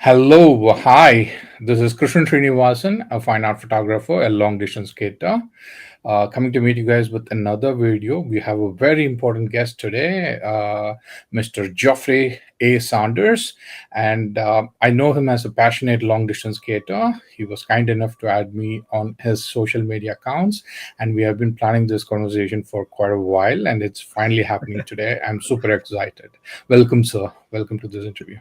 Hello, hi. This is Srinivasan, a fine art photographer, a long distance skater. Coming to meet you guys with another video. We have a very important guest today, Mr. Geoffrey A. Saunders. And I know him as a passionate long distance skater. He was kind enough to add me on his social media accounts. And we have been planning this conversation for quite a while. And it's finally happening today. I'm super excited. Welcome, sir. Welcome to this interview.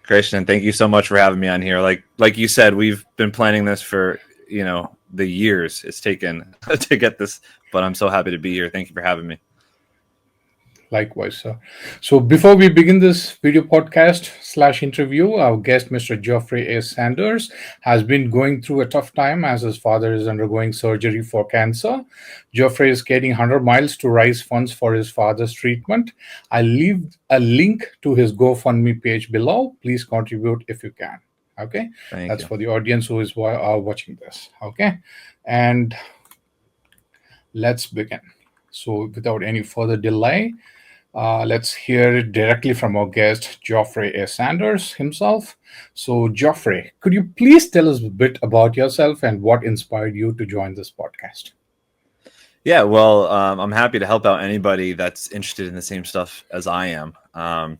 Krishnan, thank you so much for having me on here. Like you said, we've been planning this for the years it's taken to get this, but I'm so happy to be here. Thank you for having me. Likewise, sir. So before we begin this video podcast slash interview, our guest, Mr. Geoffrey A. Sanders, has been going through a tough time as his father is undergoing surgery for cancer. Geoffrey is skating 100 miles to raise funds for his father's treatment. I'll leave a link to his GoFundMe page below. Please contribute if you can. Okay, Thank that's you. for the audience who is watching this. Okay, and let's begin. So without any further delay, let's hear it directly from our guest, Geoffrey A. Sanders himself. So, Geoffrey, could you please tell us a bit about yourself and what inspired you to join this podcast? Yeah, well, I'm happy to help out anybody that's interested in the same stuff as I am.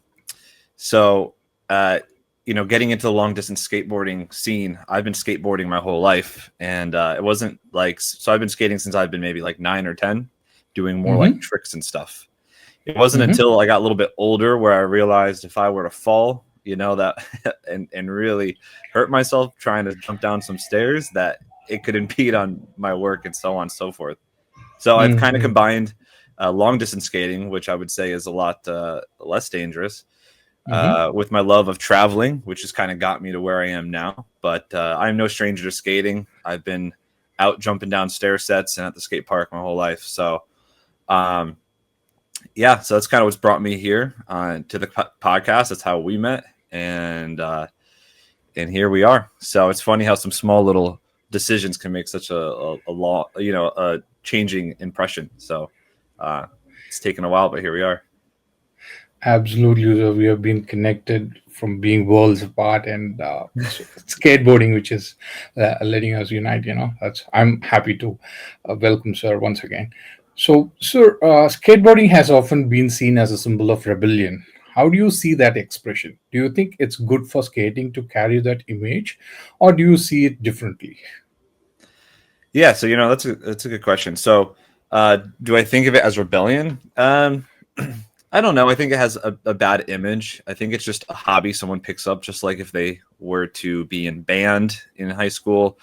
So, getting into the long distance skateboarding scene, I've been skateboarding my whole life, and it wasn't like so. I've been skating since I've been maybe like 9 or 10, doing more like tricks and stuff. It wasn't until I got a little bit older where I realized if I were to fall, that and really hurt myself trying to jump down some stairs, that it could impede on my work and so on and so forth. So I've kind of combined long distance skating, which I would say is a lot less dangerous, with my love of traveling, which has kind of got me to where I am now. But I'm no stranger to skating. I've been out jumping down stair sets and at the skate park my whole life. So, so that's kind of what's brought me here to the podcast. That's how we met, and here we are. So it's funny how some small little decisions can make such a changing impression. So it's taken a while, but here we are. Absolutely, sir. We have been connected from being worlds apart, and skateboarding, which is letting us unite. I'm happy to welcome, sir, once again. So, sir, skateboarding has often been seen as a symbol of rebellion. How do you see that expression? Do you think it's good for skating to carry that image, or do you see it differently? Yeah, so that's a good question. So, do I think of it as rebellion? I don't know. I think it has a bad image. I think it's just a hobby someone picks up, just like if they were to be in band in high school,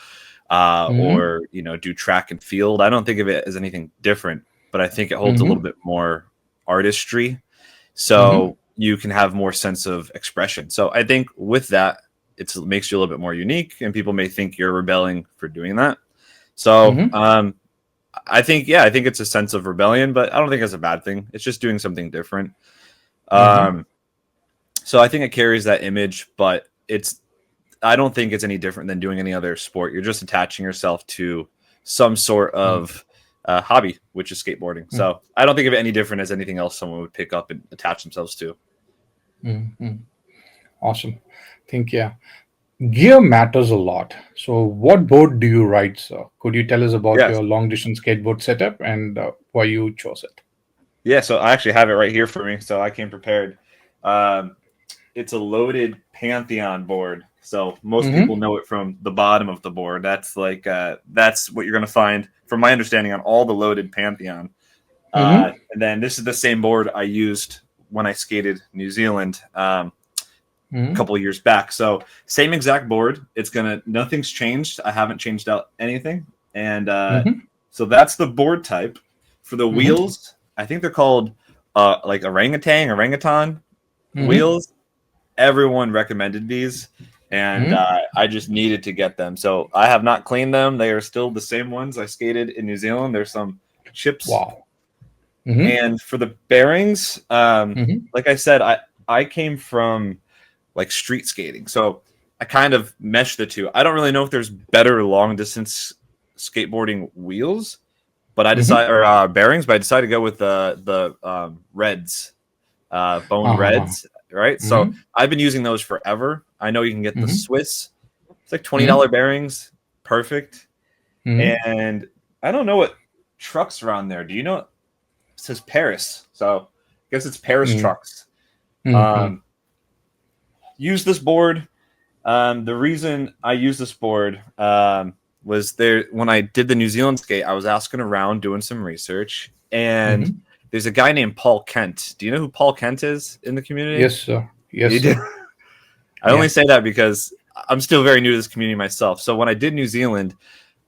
or do track and field. I don't think of it as anything different, but I think it holds a little bit more artistry, so you can have more sense of expression. So I think with that, it makes you a little bit more unique, and people may think you're rebelling for doing that. So I think it's a sense of rebellion, but I don't think it's a bad thing. It's just doing something different. So I think it carries that image, but I don't think it's any different than doing any other sport. You're just attaching yourself to some sort of hobby, which is skateboarding. So I don't think of it any different as anything else someone would pick up and attach themselves to. Awesome. Think, yeah. Gear matters a lot. So, what board do you ride, sir? Could you tell us about Yes. your long distance skateboard setup and why you chose it? Yeah, so I actually have it right here for me, so I came prepared. It's a loaded Pantheon board. So most people know it from the bottom of the board. That's that's what you're going to find, from my understanding, on all the loaded Pantheon. And then this is the same board I used when I skated New Zealand a couple of years back. So same exact board. Nothing's changed. I haven't changed out anything. And so that's the board type. For the wheels, I think they're called like orangutan wheels. Everyone recommended these, and I just needed to get them. So I have not cleaned them. They are still the same ones I skated in New Zealand. There's some chips. Wow. And for the bearings, like I said, I came from like street skating, so I kind of meshed the two. I don't really know if there's better long distance skateboarding wheels, but I decided or bearings, but I decided to go with the Reds, bone Reds. right? So Mm-hmm. I've been using those forever. I know you can get the Mm-hmm. Swiss. It's like Mm-hmm. $20 bearings, perfect. Mm-hmm. And I don't know what trucks are on there. Do you know? It says Paris, so I guess it's Paris trucks. Mm-hmm. Um, use this board. The reason I use this board was there when I did the New Zealand skate. I was asking around, doing some research, and Mm-hmm. there's a guy named Paul Kent. Do you know who Paul Kent is in the community? Yes, sir. Yes, You do. sir. I only Yeah. say that because I'm still very new to this community myself. So when I did New Zealand,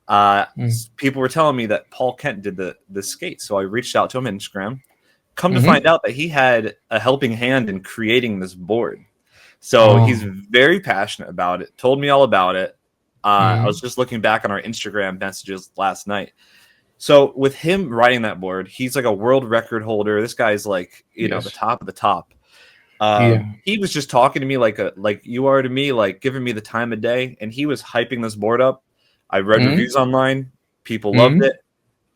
uh, Mm-hmm. people were telling me that Paul Kent did the skate. So I reached out to him on Instagram. Come to find Mm-hmm. out that he had a helping hand in creating this board. So he's Oh. very passionate about it. Told me all about it. I Mm-hmm. was just looking back on our Instagram messages last night. So with him riding that board, he's like a world record holder. This guy's like, the Yes. top of the top. Yeah. He was just talking to me like you are to me, like giving me the time of day, and he was hyping this board up. I read Mm-hmm. reviews online. People loved Mm-hmm. it.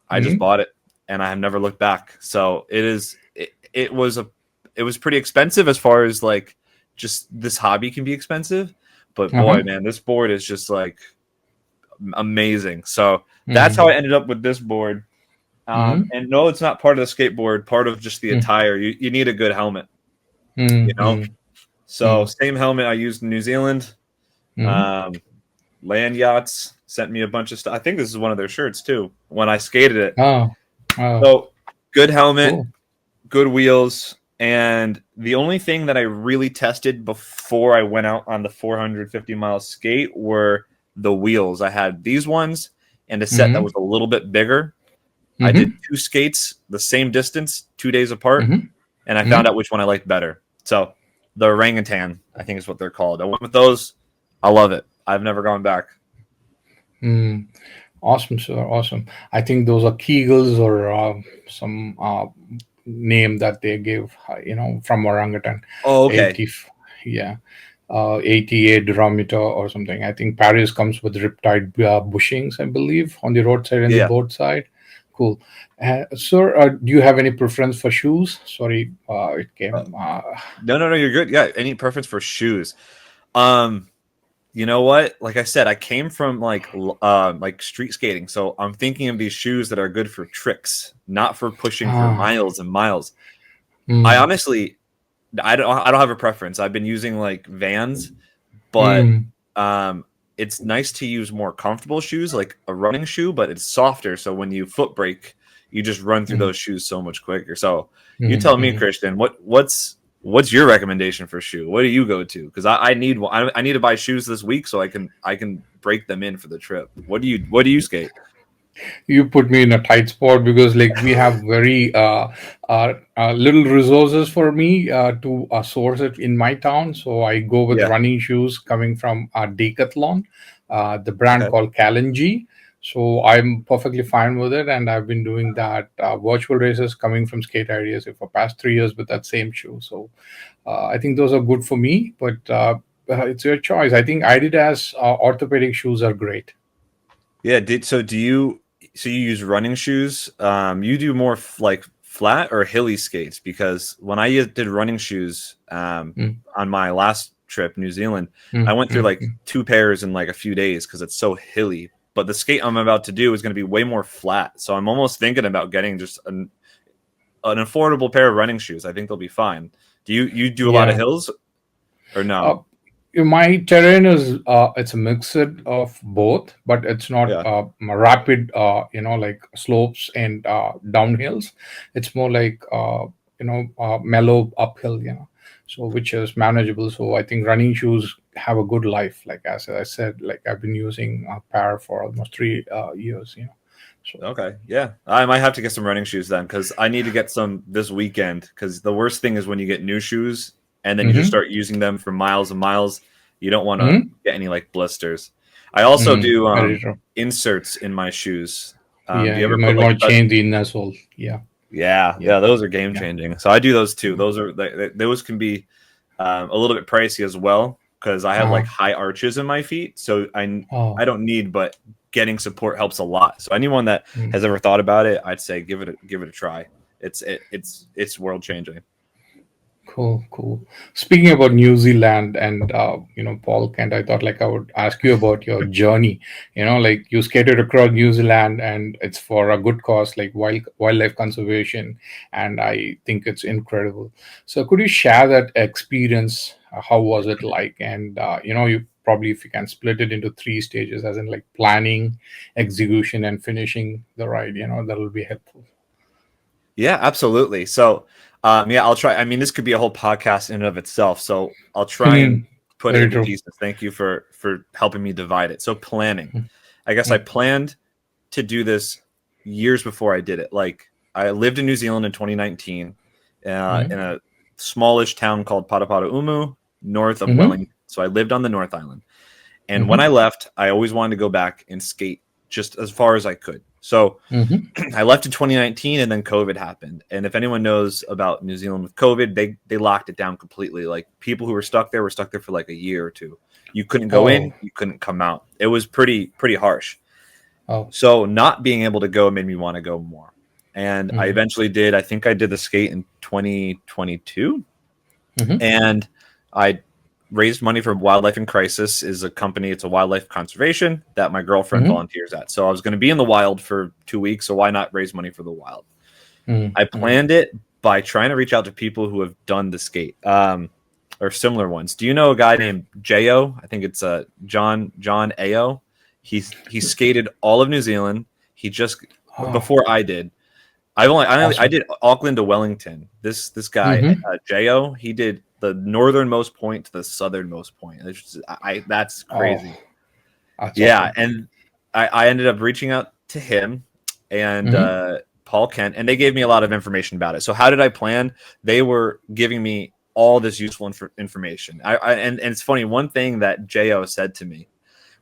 I just Mm-hmm. bought it, and I have never looked back. So it was pretty expensive as far as like just this hobby can be expensive. But boy, Uh-huh. man, this board is just like amazing. So that's how Mm-hmm. I ended up with this board. Mm-hmm. And no, it's not part of the skateboard, part of just the attire. You need a good helmet, you know? Mm-hmm. So same helmet I used in New Zealand. Mm-hmm. Um, Land Yachts sent me a bunch of stuff. I think this is one of their shirts too when I skated it. Oh. Oh. So good helmet, Cool. good wheels. And the only thing that I really tested before I went out on the 450-mile skate were the wheels. I had these ones and a set that Mm-hmm. was a little bit bigger. I did Mm-hmm. 2 skates the same distance, 2 days apart, Mm-hmm. and I found Mm-hmm. out which one I liked better. So the orangutan, I think is what they're called. I went with those. I love it. I've never gone back. Mm. Awesome, sir. Awesome. I think those are Kegels or some name that they give, from orangutan. Oh, okay. 80, yeah, 88 Durameter or something. I think Paris comes with riptide bushings, I believe, on the roadside and the Yeah. board side. Cool. Sir, do you have any preference for shoes? Sorry, it Uh, came. no, you're good. Yeah. Any preference for shoes? Um, You know what? Like I said, I came from like street skating, so I'm thinking of these shoes that are good for tricks, not for pushing for Ah, miles and miles. I mm, honestly, I don't have a preference. I've been using like Vans, but mm, um, it's nice to use more comfortable shoes, like a running shoe, but it's softer. So when you foot brake, you just run through mm, those shoes so much quicker. So you mm, tell me, mm. Christian, what's your recommendation for shoe? What do you go to? Because I need I need to buy shoes this week so I can break them in for the trip. What do you skate? You put me in a tight spot because like we have very little resources for me to source it in my town, so I go with Yeah. running shoes coming from Decathlon, the brand Okay. called Kalenji. So I'm perfectly fine with it, and I've been doing that virtual races coming from skate ideas for past 3 years with that same shoe. So I think those are good for me, but it's your choice. I think Adidas orthopedic shoes are great. Yeah. Do you use running shoes? You do more like flat or hilly skates because when I did running shoes Mm, on my last trip, New Zealand, I mm, went through mm, like mm. 2 pairs in like a few days because it's so hilly. But the skate I'm about to do is going to be way more flat, so I'm almost thinking about getting just an affordable pair of running shoes. I think they'll be fine. Do you do a lot of Yeah. hills or Uh, no? my terrain is it's a mix of both, but it's not Yeah. rapid, like slopes and downhills. It's more like mellow uphill, so which is manageable. So I think running shoes have a good life. Like as I said, like I've been using a pair for almost 3 years. So. Okay. Yeah. I might have to get some running shoes then because I need to get some this weekend because the worst thing is when you get new shoes and then you just Mm-hmm. start using them for miles and miles. You don't want to Mm-hmm. get any like blisters. I also Mm-hmm. do Very true. inserts in my shoes. Do Yeah, you you ever put might like want to change the inner sole. Yeah, yeah, yeah, those are game yeah. changing. So I do those too. Those can be a little bit pricey as well because I have Uh, like high arches in my feet. So I oh. don't need, but getting support helps a lot. So anyone that Mm. has ever thought about it, I'd say give it a try. It's world changing. Cool, cool. Speaking about New Zealand and Paul Kent, I thought like I would ask you about your journey. Like you skated across New Zealand, and it's for a good cause, like wildlife conservation, and I think it's incredible. So, could you share that experience? How was it like? And you probably, if you can split it into three stages, as in like planning, execution, and finishing the ride. That will be helpful. Yeah, absolutely. So, yeah, I'll try. I mean, this could be a whole podcast in and of itself. So I'll try and put it Very into true. pieces. Thank you for helping me divide it. So planning. I guess I planned to do this years before I did it. Like I lived in New Zealand in 2019, in Mm-hmm. a smallish town called Patapata north of Mm-hmm. Wellington. So I lived on the North Island. And when I Mm-hmm. left, I always wanted to go back and skate just as far as I could. So Mm-hmm. I left in 2019 and then COVID happened. And if anyone knows about New Zealand with COVID, they locked it down completely. Like people who were stuck there for like a year or two. You couldn't go in, Oh. you couldn't come out. It was pretty harsh. Oh. So not being able to go made me want to go more. And I Mm-hmm. eventually did. I think I did the skate in 2022, Mm-hmm. and I raised money for Wildlife in Crisis is a company. It's a wildlife conservation that my girlfriend Mm-hmm. volunteers at. So I was going to be in the wild for 2 weeks. So why not raise money for the wild? I Mm-hmm. planned it by trying to reach out to people who have done the skate, or similar ones. Do you know a guy named Jo? I think it's John Ao. He skated all of New Zealand. He just Oh, before I did. I awesome. did Auckland to Wellington. This guy Mm-hmm. Jo, he did the northernmost point to the southernmost point. That's Oh, crazy. that's Yeah, awesome. and I ended up reaching out to him and Mm-hmm. Paul Kent, and they gave me a lot of information about it. So how did I plan? They were giving me all this useful information. And it's funny. One thing that Jo said to me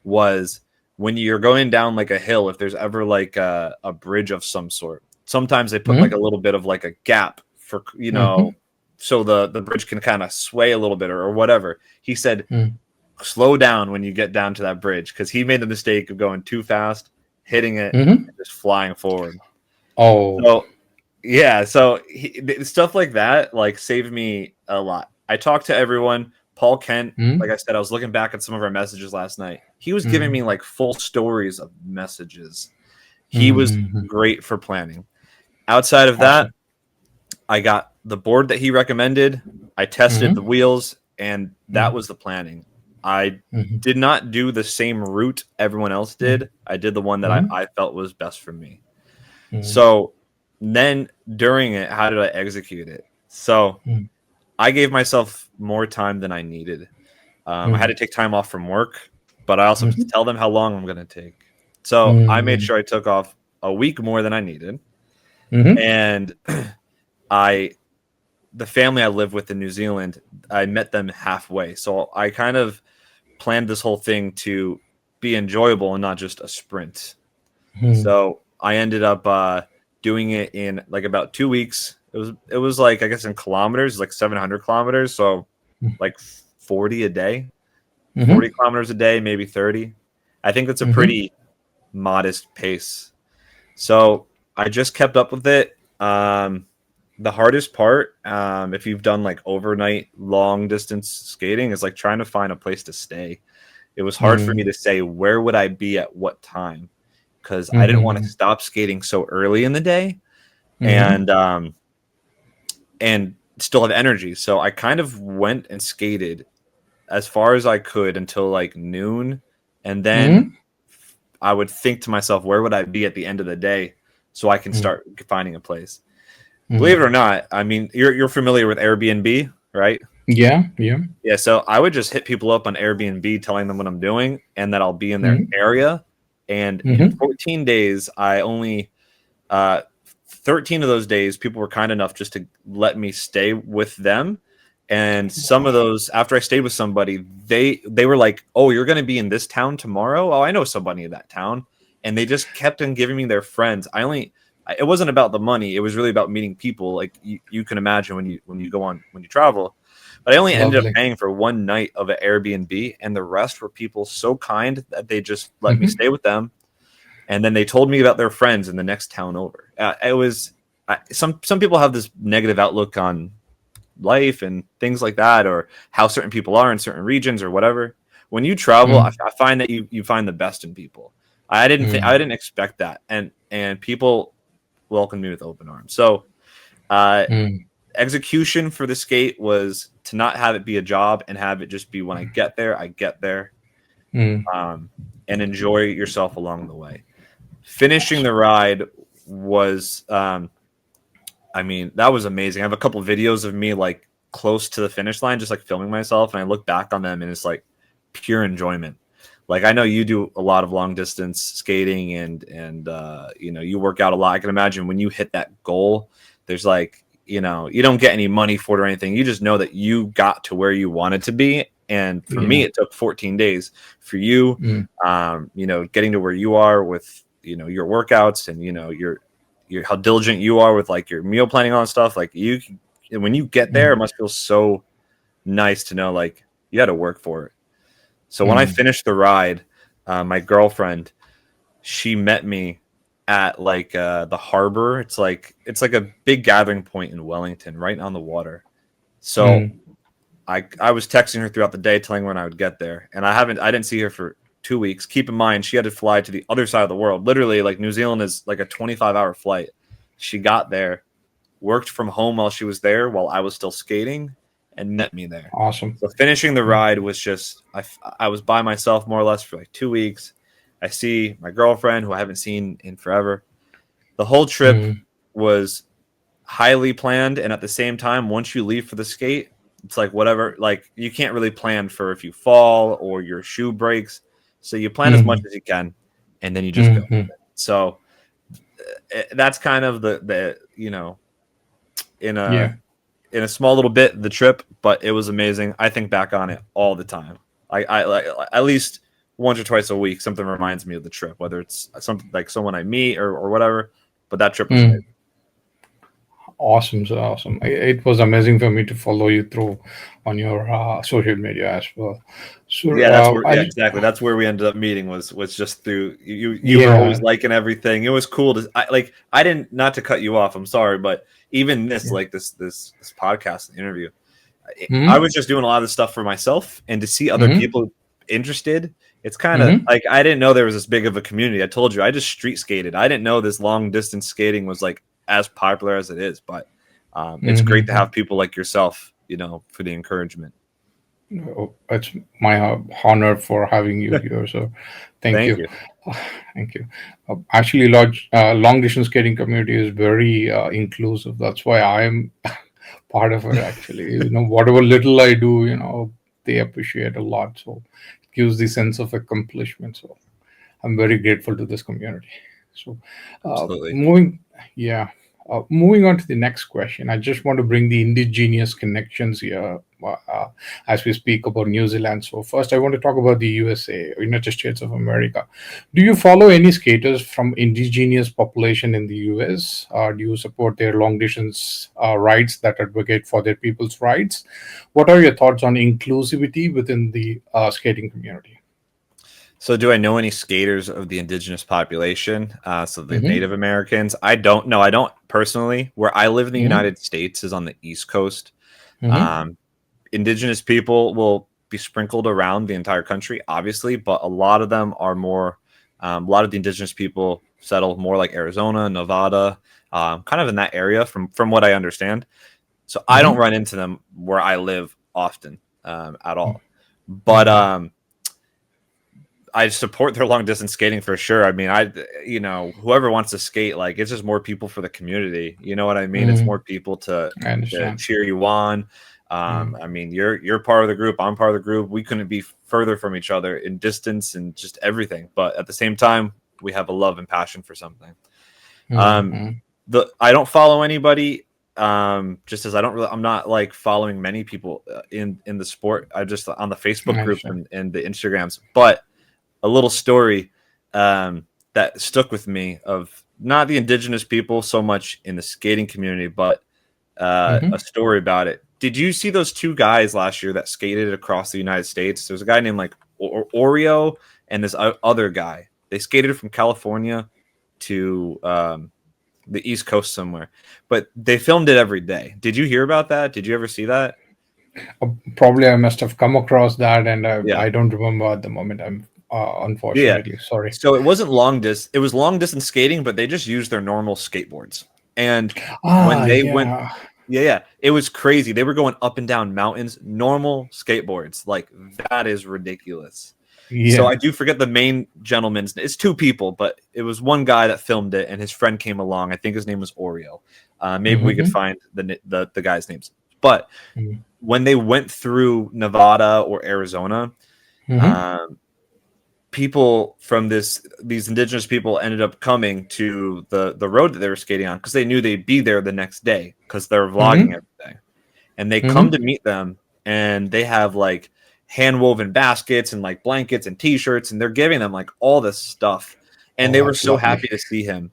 was when you're going down like a hill, if there's ever like a bridge of some sort, sometimes they put like a Mm-hmm. little bit of like a gap for Mm-hmm. so the bridge can kind of sway a little bit or whatever. He said Mm-hmm. slow down when you get down to that bridge because he made the mistake of going too fast, hitting it, Mm-hmm. and just flying forward. Oh. So yeah, so stuff like that like saved me a lot. I talked to everyone. Paul Kent, Mm-hmm. like I said, I was looking back at some of our messages last night. He was giving Mm-hmm. me like full stories of messages. He was Mm-hmm. great for planning. Outside of that, Awesome. I got the board that he recommended. I tested the Mm-hmm. wheels, and that Mm-hmm. was the planning. I Mm-hmm. did not do the same route everyone else did. I did the one that Mm-hmm. I felt was best for me. Mm-hmm. So then during it, how did I execute it? So I gave myself more time than I needed. I had Mm-hmm. to take time off from work, but I also have to Mm-hmm. tell them how long I'm going to take. So I made sure I took off a week more than I needed. Mm-hmm. And I, the family I live with in New Zealand, I met them halfway. So I kind of planned this whole thing to be enjoyable and not just a sprint. Mm-hmm. So I ended up doing it in like about 2 weeks. It was like I guess in kilometers, like 700 kilometers. So like 40 a day, Mm-hmm. 40 kilometers a day, maybe 30. I think that's a Mm-hmm. pretty modest pace. So I just kept up with it. The hardest part, if you've done like overnight long distance skating, is like trying to find a place to stay. It was hard for me to say where would I be at what time because I didn't want to Mm-hmm. stop skating so early in the day Mm-hmm. and still have energy. So I kind of went and skated as far as I could until like noon, and then Mm-hmm. I would think to myself, where would I be at the end of the day so I can start finding a place. Believe it Mm-hmm. or not, I mean, you're familiar with Airbnb, right? Yeah. Yeah. Yeah, so I would just hit people up on Airbnb telling them what I'm doing and that I'll be in their Mm-hmm. area. And in Mm-hmm. 14 days, I only uh 13 of those days people were kind enough just to let me stay with them. And some of those after I stayed with somebody, they were like, "Oh, you're going to be in this town tomorrow? Oh, I know somebody in that town." And they just kept on giving me their friends. It wasn't about the money. It was really about meeting people. Like you can imagine when you travel. But I only ended up Lovely. paying for one night of an Airbnb, and the rest were people so kind that they just let me Mm-hmm. stay with them. And then they told me about their friends in the next town over. It was some people have this negative outlook on life and things like that, or how certain people are in certain regions or whatever. When you travel, mm, I find that you find the best in people. I mm, didn't expect that, and people welcomed me with open arms. So uh, mm, execution for the skate was to not have it be a job and have it just be when I get there, mm, um, and enjoy yourself along the way. Finishing the ride was, I mean, that was amazing. I have a couple videos of me like close to the finish line, just like filming myself, and I look back on them and it's like pure enjoyment. Like I know you do a lot of long distance skating and you know, you work out a lot. I can imagine when you hit that goal, there's like, you know, you don't get any money for it or anything. You just know that you got to where you wanted to be. And for me, yeah, it took 14 days. For you, mm, you know, getting to where you are with, you know, your workouts and, you know, your how diligent you are with like your meal planning on stuff. Like you, when you get there, it mm, must feel so nice to know like you had to work for it. So when I mm, finished the ride, my girlfriend, she met me at like the harbor. It's like a big gathering point in Wellington, right on the water. So mm. I was texting her throughout the day, telling her when I would get there, and I didn't see her for 2 weeks. Keep in mind, she had to fly to the other side of the world. Literally, like New Zealand is like a 25-hour flight. She got there, worked from home while she was there, while I was still skating, and met me there. Awesome. So finishing the Mm, ride was just I was by myself more or less for like 2 weeks. I see my girlfriend who I haven't seen in forever. The whole trip mm, was highly planned, and at the same time, once you leave for the skate, it's like whatever. Like you can't really plan for if you fall or your shoe breaks, so you plan as much mm, as you can, and then you just go. mm, mm. So that's kind of the you know, in Yeah. a small little bit the trip, but it was amazing. I think back on it all the time. I like at least once or twice a week something reminds me of the trip, whether it's something like someone I meet or whatever. But that trip was amazing. Mm. Awesome, so awesome. It was amazing for me to follow you through on your social media as well. So, Yeah, that's where I yeah, just, exactly. That's where we ended up meeting was just through you were always yeah, liking everything. It was cool to I didn't, not to cut you off, I'm sorry, but even this yeah. like this podcast interview, I Mm-hmm, was just doing a lot of this stuff for myself, and to see other mm-hmm, people interested, it's kind of mm-hmm, like I didn't know there was this big of a community. I told you I just street skated. I didn't know this long distance skating was like as popular as it is, but it's great to mm-hmm. have people like yourself, you know, for the encouragement. Oh, it's my honor for having you here. So, thank Thank you. you. Thank you. Actually, long distance skating community is very inclusive. That's why I am part of it. Actually, whatever little I do, they appreciate a lot. So it gives the sense of accomplishment. So I'm very grateful to this community. So, Absolutely. moving, yeah, moving on to the next question, I just want to bring the indigenous connections here as we speak about New Zealand. So, first, I want to talk about the USA, United States of America. Do you follow any skaters from indigenous population in the US? Do you support their long distance rights that advocate for their people's rights? What are your thoughts on inclusivity within the skating community? So, do I know any skaters of the indigenous population? So, the Mm-hmm. Native Americans? I don't know. I don't personally. Where I live in the Mm-hmm. United States is on the East Coast. Mm-hmm. Um, indigenous people will be sprinkled around the entire country, obviously, but a lot of them are more, a lot of the indigenous people settle more like Arizona, Nevada, kind of in that area from what I understand. So, I don't Mm-hmm. run into them where I live often at all. But Mm-hmm. I support their long distance skating for sure. I mean, you know, whoever wants to skate, like it's just more people for the community. You know what I mean? It's Mm, more people I to understand. cheer you on. Mm, I mean, you're part of the group. I'm part of the group. We couldn't be further from each other in distance and just everything. But at the same time, we have a love and passion for something. mm, Um, mm, I don't follow anybody. Just as I'm not like following many people in the sport. I just on the I Facebook groups understand. and the Instagrams, but a little story that stuck with me of not the indigenous people so much in the skating community, but a Mm-hmm. story about it. Did you see those two guys last year that skated across the United States? There's a guy named like Oreo and this other guy. They skated from California to the East Coast somewhere, but they filmed it every day. Did you hear about that? Did you ever see that? Probably I must have come across that, and Yeah. I don't remember at the moment. I'm Yeah. unfortunately sorry. So it wasn't it was long distance skating, but they just used their normal skateboards. And when Ah, they went, yeah, yeah, it was crazy. They were going up and down mountains, normal skateboards. Like that is ridiculous. So I yeah. do forget the main gentleman's. It's two people, but it was one guy that filmed it, and his friend came along. I think his name was Oreo. Maybe we could Mm-hmm. find the guy's names. But Mm-hmm. when they went through Nevada or Arizona, Mm-hmm. um, people from these indigenous people ended up coming to the road that they were skating on because they knew they'd be there the next day because they're vlogging Mm-hmm. every day, and they come Mm-hmm. to meet them, and they have like hand woven baskets and like blankets and t-shirts, and they're giving them like all this stuff, and Oh, they were that's so lovely. happy to see him.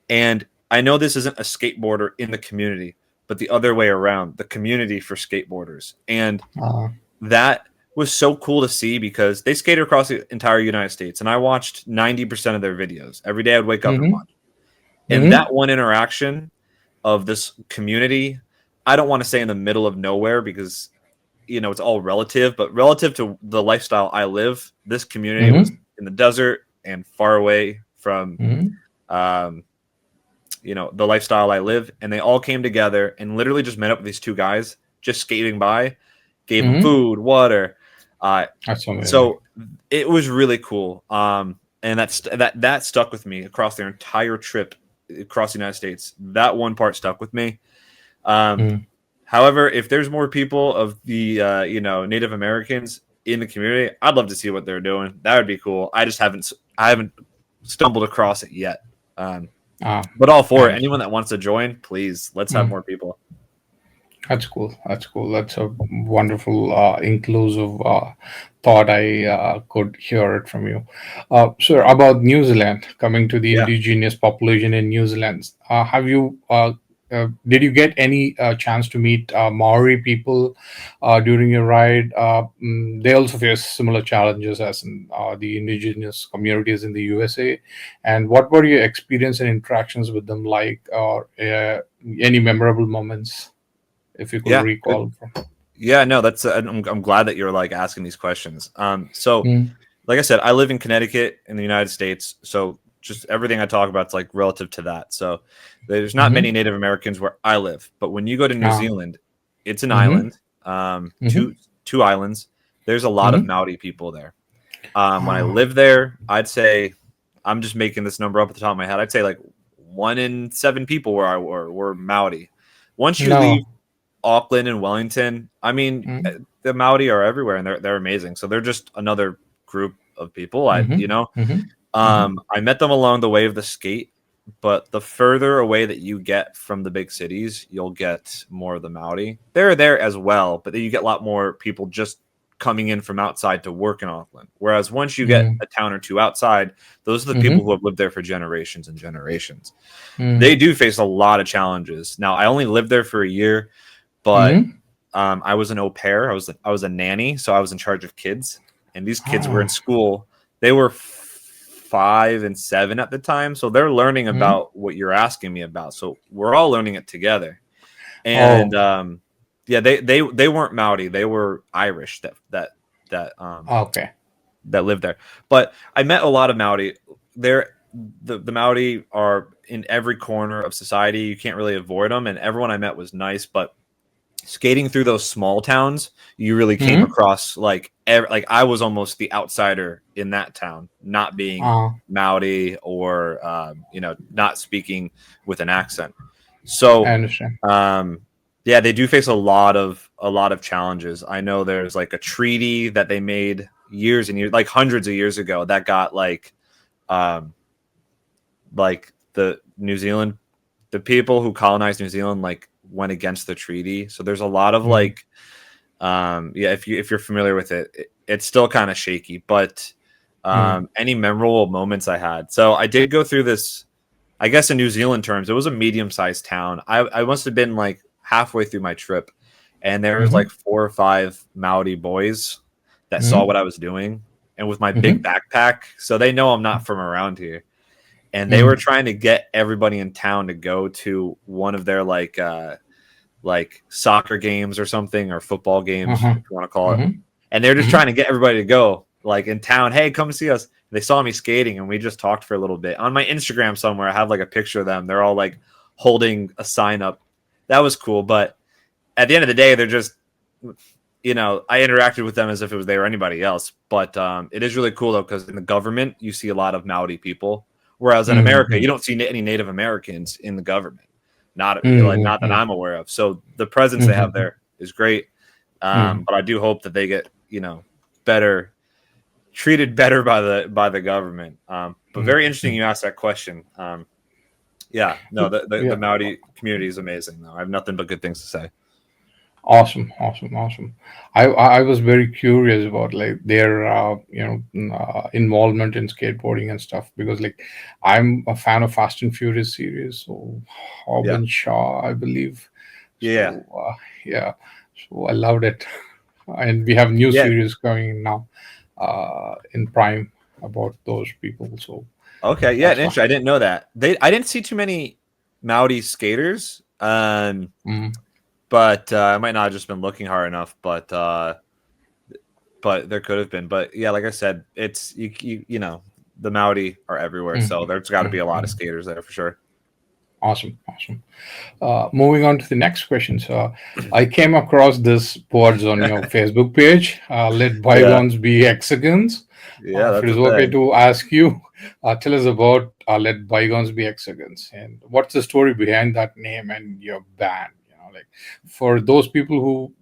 And I know this isn't a skateboarder in the community, but the other way around, the community for skateboarders. And Uh, that was so cool to see because they skated across the entire United States, and I watched 90% of their videos every day. I'd wake up and mm-hmm. watch, and Mm-hmm. that one interaction of this community, I don't want to say in the middle of nowhere because it's all relative, but relative to the lifestyle I live, this community was Mm-hmm. in the desert and far away from Mm-hmm. um, the lifestyle I live, and they all came together and literally just met up with these two guys just skating by, gave them Mm-hmm. food, water. Uh, That's amazing. so it was really cool. And that stuck with me across their entire trip across the United States. That one part stuck with me. Um, Mm. However, if there's more people of the Native Americans in the community, I'd love to see what they're doing. That would be cool. I haven't stumbled across it yet. Um, Ah, but all I for it. Anyone understand. that wants to join, please let's have Mm. more people. That's cool. That's cool. That's a wonderful, inclusive thought. I could hear it from you. Sir, about New Zealand, coming to the Yeah, indigenous population in New Zealand, did you get any chance to meet Maori people during your ride? They also face similar challenges as in the indigenous communities in the USA. And what were your experience and interactions with them like, or any memorable moments? If you could yeah, good. recall from. Yeah, no, that's. I'm glad that you're like asking these questions. So Mm, like I said, I live in Connecticut in the United States, so just everything I talk about is like relative to that. So there's not many mm-hmm. Native Americans where I live, but when you go to New Ah, Zealand, it's an mm-hmm. island, Mm-hmm. two islands. There's a lot of Mm-hmm. Maori people there. When I Ah, lived there, I'd say I'm just making this number up at the top of my head. I'd say like 1 in 7 people where I were Maori. Once you leave no. Auckland and Wellington, I mean, Mm-hmm. the Maori are everywhere and they're amazing. So they're just another group of people. Mm-hmm. Mm-hmm. I met them along the way of the skate, but the further away that you get from the big cities, you'll get more of the Maori. They're there as well, but then you get a lot more people just coming in from outside to work in Auckland. Whereas once you get Mm-hmm. a town or two outside, those are the people Mm-hmm. who have lived there for generations and generations. Mm-hmm. They do face a lot of challenges. Now, I only lived there for a year, but Mm-hmm. I was an au pair. I was a nanny, so I was in charge of kids, and these kids were in Ah, school. They were 5 and 7 at the time, so they're learning mm-hmm. about what you're asking me about. So we're all learning it together. And Oh, yeah, they weren't Maori. They were Irish that okay. that lived there. But I met a lot of Maori. They're the Maori are in every corner of society. You can't really avoid them, and everyone I met was nice. But skating through those small towns, you really came Mm-hmm. across like I was almost the outsider in that town, not being Ah, Maori or not speaking with an accent. I So understand. um, yeah, they do face a lot of challenges. I know there's like a treaty that they made years and years, like hundreds of years ago, that got um, like the people who colonized New Zealand like went against the treaty. So there's a lot of Mm-hmm. yeah, if you're familiar with it's still kind of shaky. But Mm-hmm. any memorable moments I had. So I did go through this. I guess in New Zealand terms, it was a medium-sized town. I must have been like halfway through my trip, and there was like 4 or 5 Maori boys that saw Mm-hmm. what I was doing, and with my big Mm-hmm. backpack, so they know I'm not from around here. and they were Mm-hmm. trying to get everybody in town to go to one of their like soccer games or something, or football games, Uh-huh. if you want to call it. Mm-hmm. And they're just Mm-hmm. trying to get everybody to go, like in town. Hey, come see us. They saw me skating, and we just talked for a little bit. On my Instagram somewhere, I have like a picture of them. They're all like holding a sign up. That was cool. But at the end of the day, they're just, I interacted with them as if it was they or anybody else. But it is really cool though, because in the government you see a lot of Maori people, whereas in America Mm-hmm. you don't see any Native Americans in the government. Not that Mm-hmm. I'm aware of. So the presence they have Mm-hmm. there is great. Mm-hmm. But I do hope that they get better treated better by the government. But very interesting Mm-hmm. you asked that question. Yeah, no, the Yeah. Maori community is amazing though. I have nothing but good things to say. Awesome, awesome, awesome. I was very curious about like their involvement in skateboarding and stuff, because like I'm a fan of Fast and Furious series, so Yeah, Hobbs Shaw, I believe. yeah, So yeah, so I loved it, and we have new yeah. series coming now in Prime about those people. So Okay, yeah, that's why. interesting. I didn't know that. I didn't see too many Maori skaters, Mm, but I might not have just been looking hard enough. But there could have been. But yeah, like I said, it's the Maori are everywhere, mm, so there's got to be mm, a lot of mm. skaters there for sure. Awesome, awesome. Moving on to the next question. So, I came across this words on your Facebook page. Let Yeah, bygones be hexagons. yeah, If it that's a is okay thing. to ask you, tell us about Let Bygones Be Hexagons, and what's the story behind that name and your band. Like for those people who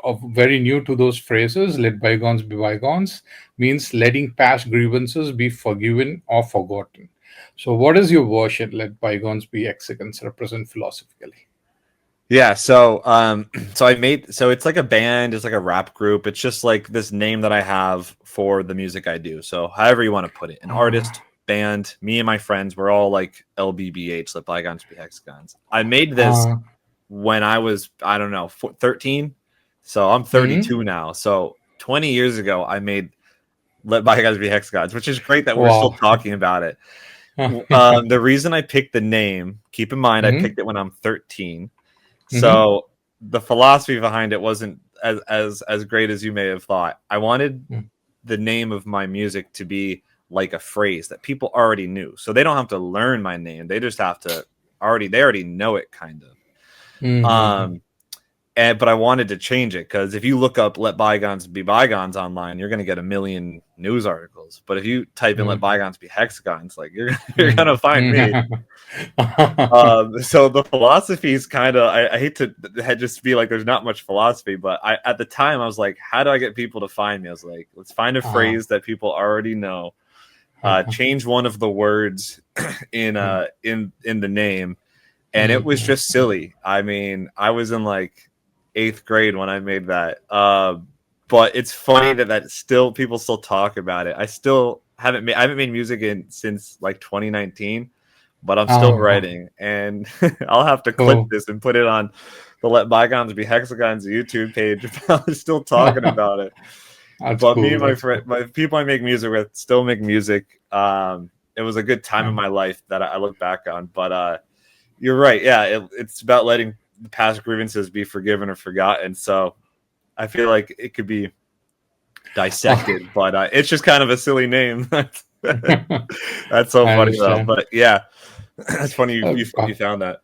are very new to those phrases, let bygones be bygones means letting past grievances be forgiven or forgotten. So, what is your version? Let bygones be hexagons represent philosophically. Yeah, so so it's like a band, it's like a rap group. It's just like this name that I have for the music I do. So however you want to put it. An Uh, artist, band, me and my friends, we're all like LBBH, let bygones be hexagons. I made this uh, when I was, I don't know, 13. So I'm hmm. 32 now. So 20 years ago I made let bygones be hexagons, which is great that we're still Wow. talking about it. The reason I picked the name, keep in mind I Hmm. picked it when I'm 13. Hmm. So the philosophy behind it wasn't as great as you may have thought. I wanted the name of my music to be like a phrase that people already knew. So they don't have to learn my name. They just have to they already know it kind of. Hmm. But I wanted to change it because if you look up "Let Bygones Be Bygones" online, you're going to get a million news articles. But if you type in "Let Hmm. Bygones Be Hexagons," like you're Hmm. going to find me. So the philosophy is kind of I hate to just be like there's not much philosophy, but I at the time I was like, how do I get people to find me? I was like, let's find a phrase that people already know. Change one of the words in the name, and it was just silly. I mean, I was in like eighth grade when I made that. But it's funny that still people still talk about it. I haven't made music in since like 2019, but I'm still writing, and I'll have to clip Oh, this and put it on the Let Bygones Be Hexagons YouTube page. I'm still talking about it. that's But me cool. and my That's friend, cool. my people I make music with, still make music. It was a good time in Uh, my life that I look back on. But you're right. Yeah, it's about letting the past grievances be forgiven or forgotten. So I feel like it could be dissected, but it's just kind of a silly name. That's so I funny though. understand. But yeah, that's funny Uh, you found that.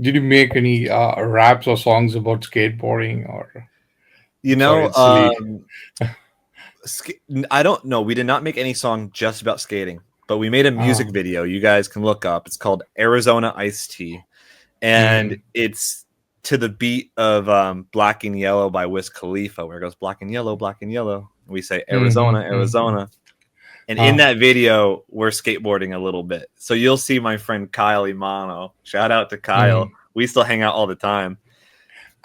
did you make any raps or songs about skateboarding? Or You sorry, know, it's silly. I don't know. We did not make any song just about skating, but we made a Uh, music video. You guys can look up. It's called Arizona Iced Tea, and mm, it's to the beat of Black and Yellow by Wiz Khalifa, where it goes black and yellow, black and yellow. We say Arizona, mm, mm, Arizona. And in uh, that video, we're skateboarding a little bit. So you'll see my friend Kyle Imano. Shout out to Kyle. mm, We still hang out all the time.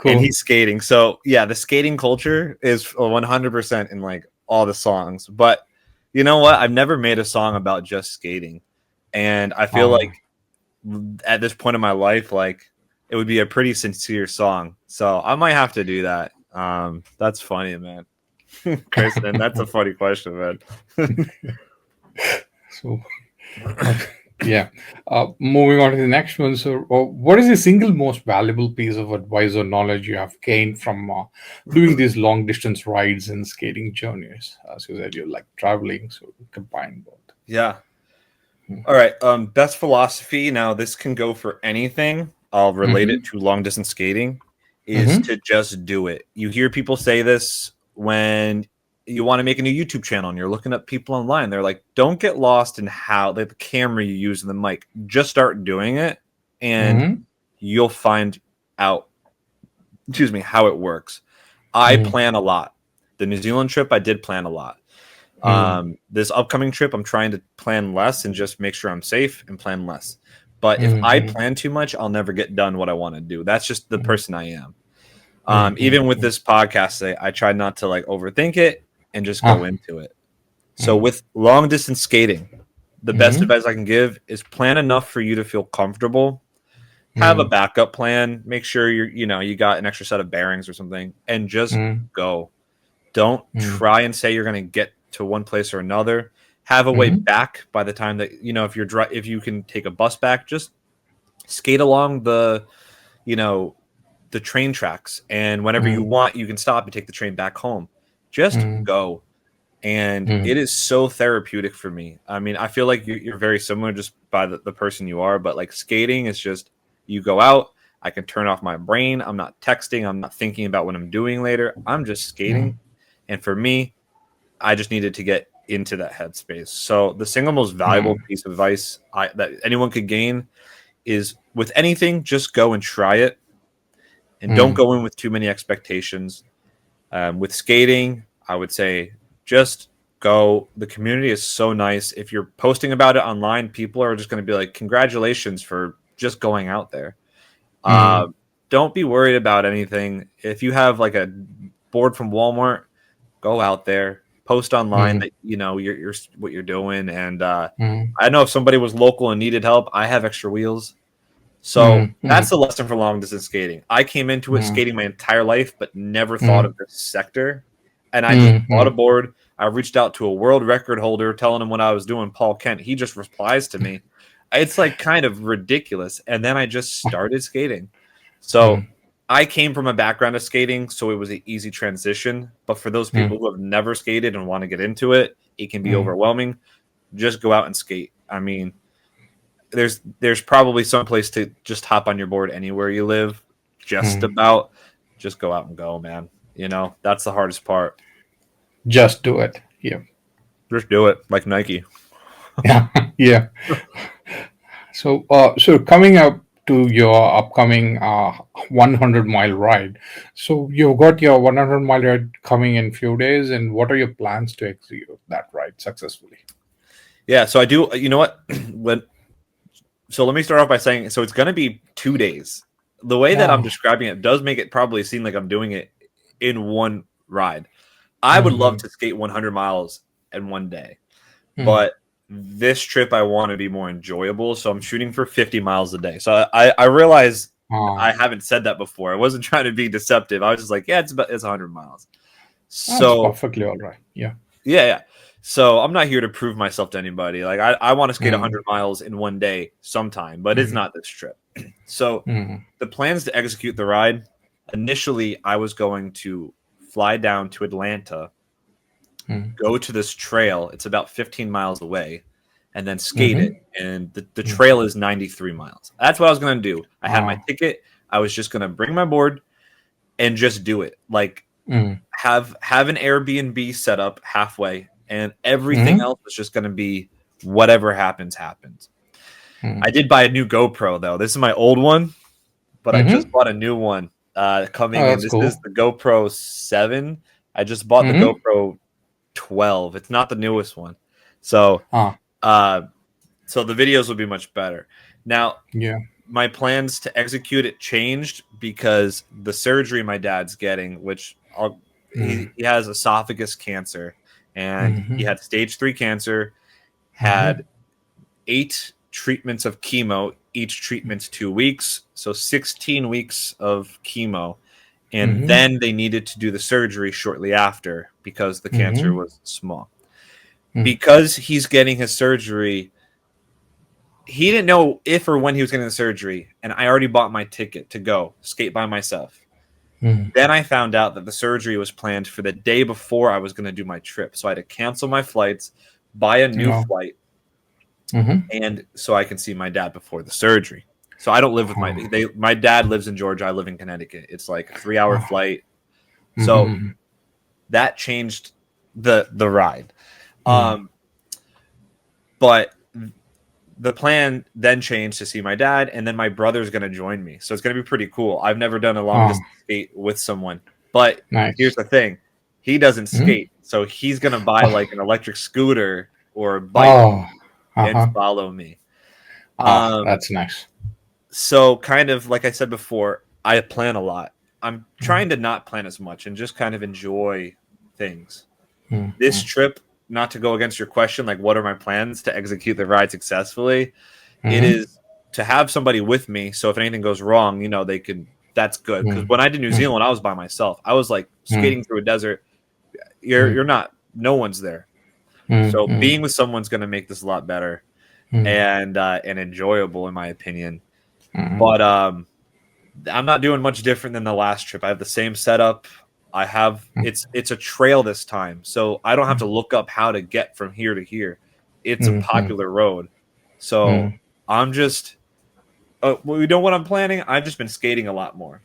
And cool. he's skating. So yeah, the skating culture is 100% in like all the songs. But you know what? I've never made a song about just skating. And I feel Uh, like at this point in my life, like it would be a pretty sincere song. So I might have to do that. That's funny, man. Kristen, that's a funny question, man. so. Okay. Yeah. Moving on to the next one. So, what is the single most valuable piece of advice or knowledge you have gained from doing these long distance rides and skating journeys? As you said, you like traveling, so combine both. Yeah. All right. Best philosophy. Now, this can go for anything. I'll relate it Mm-hmm. to long distance skating. Is Mm-hmm. to just do it. You hear people say this when you want to make a new YouTube channel and you're looking up people online. They're like, "Don't get lost in how like the camera you use and the mic. Just start doing it, and Mm-hmm. you'll find out. Excuse me, how it works." I Mm-hmm. plan a lot. The New Zealand trip, I did plan a lot. Mm-hmm. This upcoming trip, I'm trying to plan less and just make sure I'm safe and plan less. But if I Mm-hmm. plan too much, I'll never get done what I want to do. That's just the person I am. Even with Mm-hmm. this podcast, I try not to like overthink it and just go Ah. into it. So with long distance skating, the best Mm-hmm. advice I can give is plan enough for you to feel comfortable. Have a Mm-hmm. backup plan. Make sure you got an extra set of bearings or something, and just go. Don't try and say you're going to get to one place or another. Have a way Mm-hmm. back by the time that if you can take a bus back, just skate along you know the train tracks, and whenever you want, you can stop and take the train back home. Just Mm-hmm. go, and it is so therapeutic for me. I mean, I feel like you're very similar just by the person you are, but like skating is just you go out. I can turn off my brain. I'm not texting. I'm not thinking about what I'm doing later. I'm just skating, and for me, I just needed to get into that headspace. So the single most valuable piece of advice that anyone could gain is with anything, just go and try it, and don't Mm-hmm. go in with too many expectations. With skating, I would say just go. The community is so nice. If you're posting about it online, people are just going to be like, "Congratulations for just going out there." Uh, Mm-hmm. don't be worried about anything. If you have like a board from Walmart, go out there, post online that you're what you're doing. And Mm-hmm. I know if somebody was local and needed help, I have extra wheels. So Mm-hmm. that's the lesson for long distance skating. I came into it Mm-hmm. skating my entire life, but never thought Mm-hmm. of this sector. And I just bought Mm-hmm. a board. I reached out to a world record holder, telling him what I was doing, Paul Kent. He just replies to me. It's like kind of ridiculous. And then I just started skating. So I came from a background of skating, so it was an easy transition. But for those people who have never skated and want to get into it, it can be Mm-hmm. overwhelming. Just go out and skate. I mean, there's probably some place to just hop on your board anywhere you live. Just Mm-hmm. about, just go out and go, man. That's the hardest part. Just do it. Yeah. Just do it, like Nike. Yeah. Yeah. So coming up to your upcoming 100-mile ride. So you've got your 100-mile ride coming in few days, and what are your plans to execute that ride successfully? Yeah, so I do. You know what? when So let me start off by saying, so it's going to be 2 days. The way that I'm Yeah. describing it does make it probably seem like I'm doing it in one ride. I would love Mm-hmm. to skate 100 miles in one day, Mm-hmm. but this trip I want to be more enjoyable, so I'm shooting for 50 miles a day. So I realize I haven't said that before. I wasn't trying to be deceptive. I was just like, yeah, it's 100 miles. That's So perfectly all right. Yeah. yeah. So I'm not here to prove myself to anybody. Like I want to skate Mm-hmm. 100 miles in one day sometime, but it's not this trip. So Mm-hmm. the plans to execute the ride, initially I was going to fly down to Atlanta, go to this trail. It's about 15 miles away, and then skate it. Mm-hmm. And the trail is 93 miles. That's what I was going to do. I had my Ah. ticket. I was just going to bring my board and just do it. Like Mm-hmm. have an Airbnb set up halfway, and everything Mm-hmm. else is just going to be whatever happens. I did buy a new GoPro though. This is my old one, but I just Mm-hmm. bought a new one Oh, coming in. that's This is cool. the GoPro 7. I just bought the Mm-hmm. GoPro 12. It's not the newest one, so Ah. uh, so the videos will be much better. Now, Yeah. my plans to execute it changed because the surgery my dad's getting, he has esophagus cancer, and he Mm-hmm. had stage 3 cancer, Mm-hmm. had 8 treatments of chemo, each treatment's 2 weeks, so 16 weeks of chemo, and Mm-hmm. then they needed to do the surgery shortly after because the cancer Mm-hmm. was small. Because he's getting his surgery, he didn't know if or when he was getting the surgery, and I already bought my ticket to go skate by myself. Mm. Then I found out that the surgery was planned for the day before I was going to do my trip. So I had to cancel my flights, buy a new No. flight, Mm-hmm. and so I can see my dad before the surgery. So I don't live with my dad lives in Georgia. I live in Connecticut. It's like a 3-hour Oh. flight. So Mm-hmm. that changed the ride. Mm. But the plan then changed to see my dad, and then my brother's going to join me. So it's going to be pretty cool. I've never done a long Oh, distance skate with someone, but here's nice. the thing: he doesn't Mm. skate, so he's going to buy Oh, like an electric scooter or a bike oh, and uh-huh. follow me. Ah, Um, that's nice. so kind of like I said before, I plan a lot. I'm Mm. trying to not plan as much and just kind of enjoy things. Mm. This Mm. trip, not to go against your question, like what are my plans to execute the ride successfully? It Mm-hmm. is to have somebody with me. So if anything goes wrong, they can, that's good. Because Mm. when I did New Mm. Zealand, I was by myself. I was like Mm. skating through a desert. Mm. You're not, no one's there. Mm. So Mm. being with someone's going to make this a lot better Mm. and enjoyable in my opinion. Mm. But I'm not doing much different than the last trip. I have the same setup. I have Mm. it's a trail this time, so I don't have to look up how to get from here to here. It's a Mm. Mm. popular road, so Mm. I'm just what I'm planning. I've just been skating a lot more,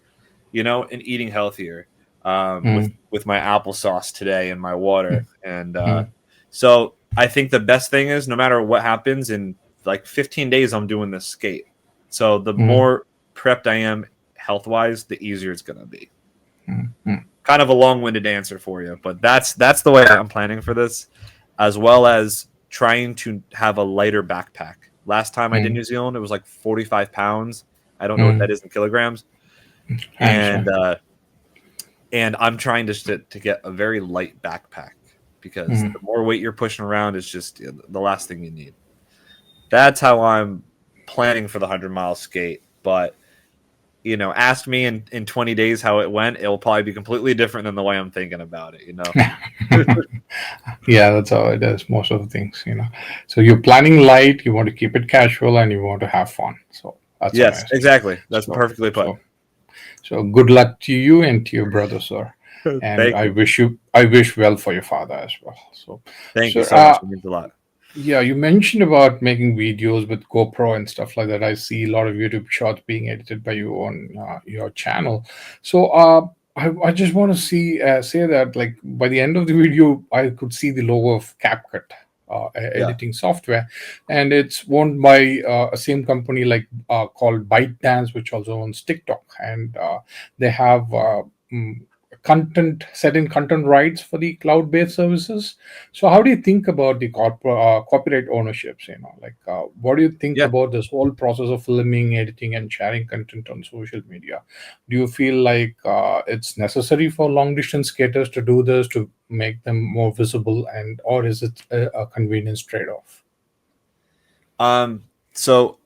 and eating healthier. Mm. With my applesauce today and my water, and Mm. so I think the best thing is no matter what happens in like 15 days, I'm doing this skate. So the Mm. more prepped I am health wise, the easier it's gonna be. Mm. Mm. Kind of a long-winded answer for you, but that's the way I'm planning for this, as well as trying to have a lighter backpack. Last time I did Mm. New Zealand, it was like 45 pounds. I don't know what that Mm. is in kilograms, I and understand. I'm trying to get a very light backpack because Mm. the more weight you're pushing around is just the last thing you need. That's how I'm planning for the 100-mile skate, but ask me in 20 days how it went. It'll probably be completely different than the way I'm thinking about it. Yeah, that's how it is. Most of the things. So you're planning light. You want to keep it casual, and you want to have fun. So that's Yes, amazing. exactly. That's So, perfectly put. so, so good luck to you and to your brother, sir. And Thank I you. wish you, I wish well for your father as well. So, Thank you so so much. It means a lot. yeah, you mentioned about making videos with GoPro and stuff like that. I see a lot of YouTube shorts being edited by you on your channel. So I just want to say that like by the end of the video, I could see the logo of CapCut Yeah. editing software, and it's owned by a same company like called ByteDance, which also owns TikTok, and they have. Mm, content set in content rights for the cloud-based services. So how do you think about the copyright ownerships? Like what do you think Yeah. about this whole process of filming, editing, and sharing content on social media? Do you feel like it's necessary for long distance skaters to do this to make them more visible, and or is it a convenience trade-off? Um. So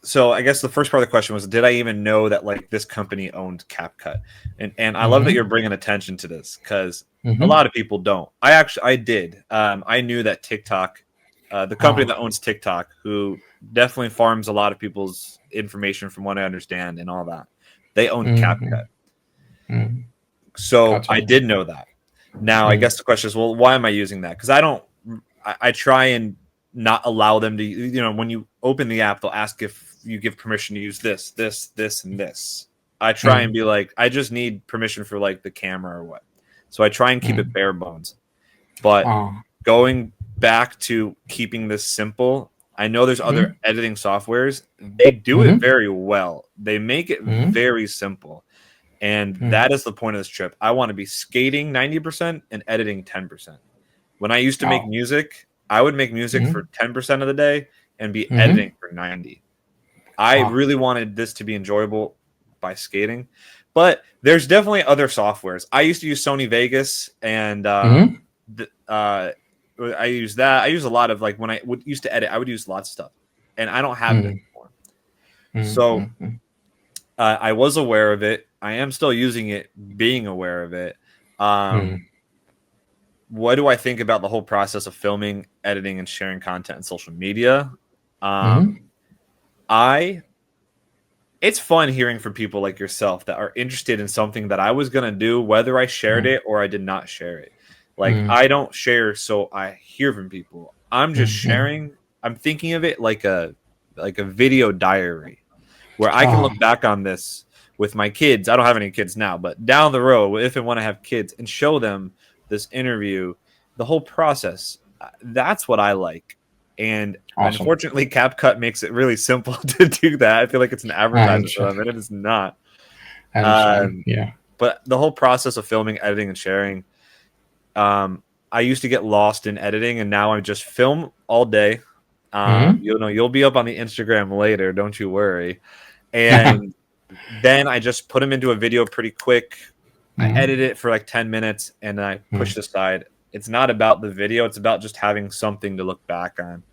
so I guess the first part of the question was, did I even know that like this company owned CapCut? And I love that Mm-hmm. you're bringing attention to this because a Mm-hmm. lot of people don't. I did. I knew that TikTok, the company Ah. that owns TikTok, who definitely farms a lot of people's information from what I understand and all that, they owned Mm-hmm. CapCut. Mm-hmm. So That's I awesome. did know that. Now I Mm-hmm. guess the question is, well, why am I using that? Because I don't. I try and not allow them to. When you open the app, they'll ask if you give permission to use this, and this. I try and be like, I just need permission for like the camera or what. So I try and keep Mm-hmm. it bare bones. But Ah. going back to keeping this simple, I know there's other Mm-hmm. editing softwares. They do it Mm-hmm. very well. They make it Mm-hmm. very simple. And Mm-hmm. that is the point of this trip. I want to be skating 90% and editing 10%. When I used to make Oh. music, I would make music Mm-hmm. for 10% of the day and be Mm-hmm. editing for 90. I Ah. really wanted this to be enjoyable by skating. But there's definitely other softwares. I used to use Sony Vegas and Mm-hmm. I use that. I use a lot of like when I would used to edit, I would use lots of stuff. And I don't have it Mm-hmm. anymore. So Mm-hmm. I was aware of it. I am still using it, being aware of it. Um, what do I think about the whole process of filming, editing, and sharing content on social media? Um, Mm-hmm. I it's fun hearing from people like yourself that are interested in something that I was going to do, whether I shared Mm, it or I did not share it. Like, mm, I don't share, so I hear from people. I'm just mm, mm. sharing. I'm thinking of it like a video diary where I can Ah, look back on this with my kids. I don't have any kids now, but down the road, if and when I have kids, and show them this interview, the whole process. That's what I like. And awesome. unfortunately, CapCut makes it really simple to do that. I feel like it's an I advertisement for understand. them, and it is not. I understand. Um, Yeah. but the whole process of filming, editing, and sharing, um, I used to get lost in editing, and now I just film all day. Mm-hmm. You'll be up on the Instagram later. Don't you worry. And then I just put them into a video pretty quick. I Mm-hmm. edit it for like 10 minutes and then I Mm-hmm. push it aside. It's not about the video, it's about just having something to look back on.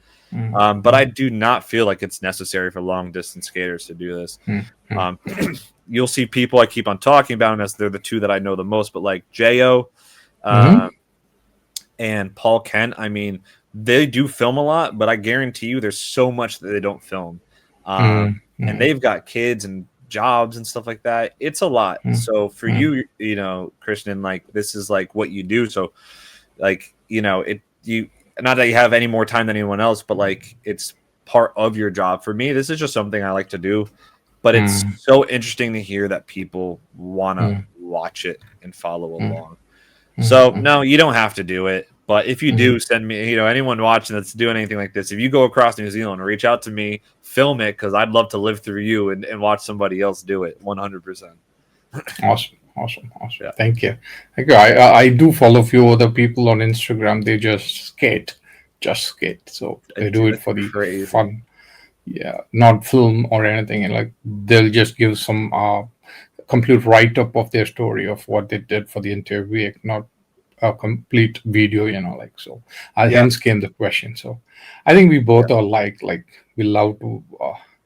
But Mm-hmm. I do not feel like it's necessary for long distance skaters to do this. Mm-hmm. Um, you'll see people I keep on talking about them as they're the two that I know the most, but like Jo Mm-hmm. and Paul Kent, I mean, they do film a lot, but I guarantee you there's so much that they don't film. And Mm-hmm. they've got kids and jobs and stuff like that. It's a lot. So for Mm-hmm. you, Krishnan, like this is like what you do. So like, you not that you have any more time than anyone else, but like it's part of your job. For me, this is just something I like to do. But it's so interesting to hear that people want to watch it and follow along. So Mm-hmm. no, you don't have to do it. But if you Mm-hmm. do, send me, anyone watching that's doing anything like this, if you go across New Zealand, reach out to me, film it, because I'd love to live through you and watch somebody else do it 100%. Awesome, awesome, awesome. Yeah. Thank you. Thank you. I do follow a few other people on Instagram. They just skate. So they do Dude, it that's for the crazy. fun. Yeah, not film or anything. And like they'll just give some complete write up of their story of what they did for the interview, not a complete video. Like so. I Yeah. hence came the question. So I think we Yeah. both are like we love to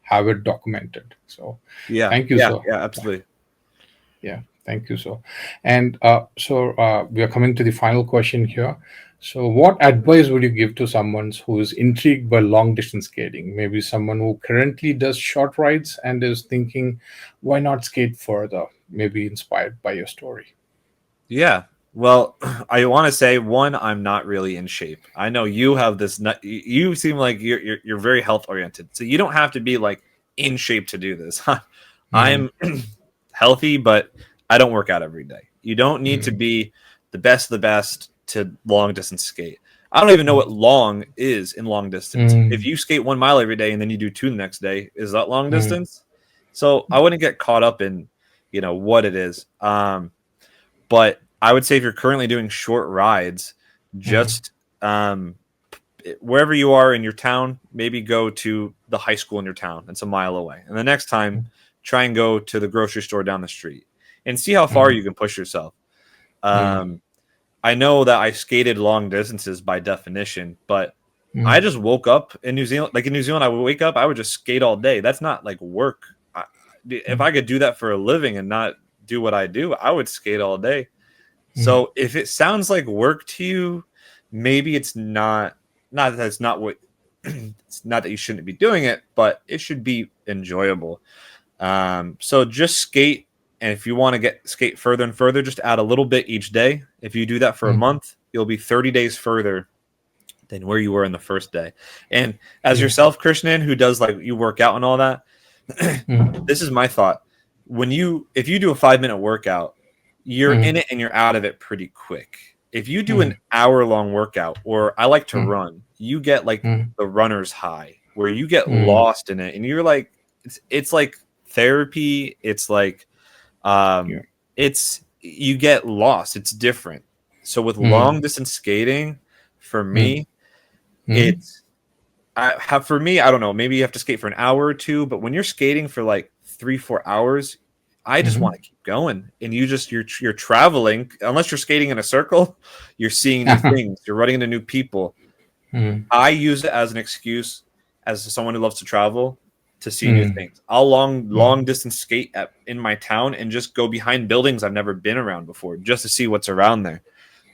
have it documented. So Yeah. thank you, Yeah. sir. Yeah. Absolutely. Yeah, thank you, sir. And we are coming to the final question here. So, what advice would you give to someone who is intrigued by long distance skating? Maybe someone who currently does short rides and is thinking, why not skate further? Maybe inspired by your story. Yeah. Well, I want to say one, I'm not really in shape. I know you have this. You seem like you're very health oriented, so you don't have to be like in shape to do this. Mm, I'm healthy, but I don't work out every day. You don't need to mm, be the best of the best to long distance skate. I don't even know mm, what long is in long distance. If mm, you skate 1 mile every day and then you do two the next day, is that long mm, distance? So I wouldn't get caught up in what it is. But I would say if you're currently doing short rides, mm, just wherever you are in your town, maybe go to the high school in your town. It's a mile away. And the next time, try and go to the grocery store down the street and see how far mm, you can push yourself. mm, Um, I know that I skated long distances by definition, but I mm, just woke up in New Zealand. Like in New Zealand, I would wake up, I would just skate all day. That's not like work. If mm, I could do that for a living and not do what I do, I would skate all day. mm, So if it sounds like work to you, maybe it's not. Not that it's not what. It's not that you shouldn't be doing it, but it should be enjoyable. So just skate, and if you want to get skate further and further, just add a little bit each day. If you do that for a mm, month, you'll be 30 days further than where you were in the first day. And as mm, yourself, Krishnan, who does like you work out and all that, mm, this is my thought. If you do a 5 minute workout, you're in mm, it and you're out of it pretty quick. If you do an mm, hour long workout, or I like to mm, run, you get like mm, the runner's high where you get mm, lost in it and you're like, it's like therapy. It's like, yeah, it's, you get lost. It's different. So with mm, long distance skating, for mm, me, mm, it's, for me, I don't know. Maybe you have to skate for an hour or two, but when you're skating for like 3-4 hours, I just want mm, to keep going. And you're traveling. Unless you're skating in a circle, you're seeing new things. You're running into new people. mm, I use it as an excuse, as someone who loves to travel, to see new mm, things. I'll mm. long distance skate in my town and just go behind buildings I've never been around before, just to see what's around there.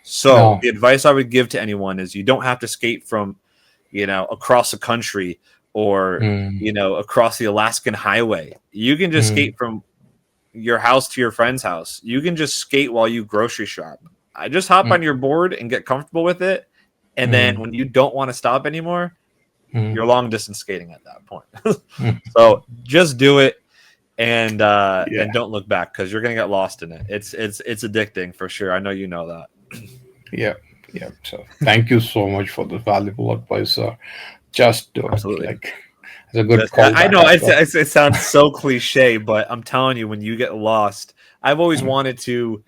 So No. the advice I would give to anyone is you don't have to skate from across the country, or Mm, across the Alaskan highway. You can just mm, skate from your house to your friend's house. You can just skate while you grocery shop. I just hop mm, on your board and get comfortable with it. And then mm, when you don't want to stop anymore, mm, you're long distance skating at that point. mm. So just do it Yeah, and don't look back because you're gonna get lost in it. It's addicting for sure. I know you know that. yeah, yeah. So thank you so much for the valuable advice, sir. Just do it. Absolutely. Like, it's a good I callback know as well. it sounds so cliche, but I'm telling you, when you get lost, I've always Mm, wanted to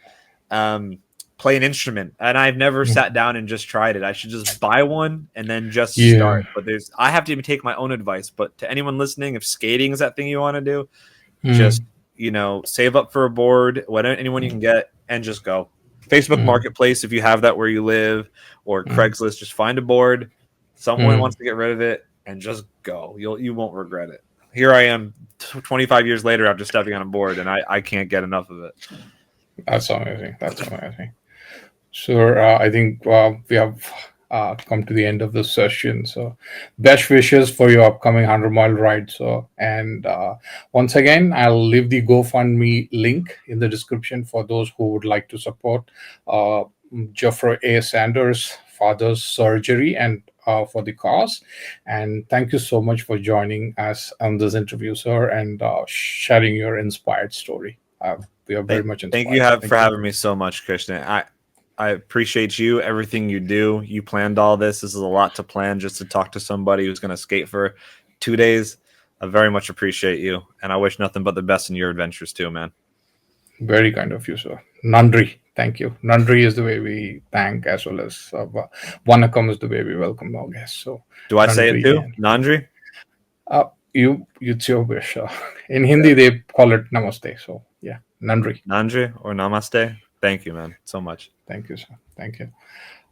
um, play an instrument, and I've never mm. sat down and just tried it. I should just buy one and then just Yeah. start. But I have to even take my own advice. But to anyone listening, if skating is that thing you want to do, just Mm, save up for a board, anyone you mm, can get, and just go. Facebook mm, Marketplace, if you have that where you live, or mm, Craigslist, just find a board. Someone mm. wants to get rid of it, and just go. You won't regret it. Here I am, 25 years later, after stepping on a board, and I can't get enough of it. That's amazing. That's amazing. So I think we have come to the end of this session. So best wishes for your upcoming 100-mile ride. So and once again, I'll leave the GoFundMe link in the description for those who would like to support uh, Geoffrey A. Saunders' father's surgery and for the cause. And thank you so much for joining us on this interview, sir, and sharing your inspired story. We are very much Thank you inspired. for Thank you. having me so much, Krishna. I appreciate you, everything you do. You planned all this. This is a lot to plan just to talk to somebody who's going to skate for 2 days. I very much appreciate you, and I wish nothing but the best in your adventures too, man. Very kind of you, sir. Nandri. Thank you. Nandri is the way we thank as well as Vanakam is the way we welcome our guests. So Do I say it Nandri too? and Nandri? it's your wish. In Yeah. Hindi they call it Namaste. So yeah, Nandri. Nandri or Namaste? Thank you, man, so much. Thank you, sir. Thank you.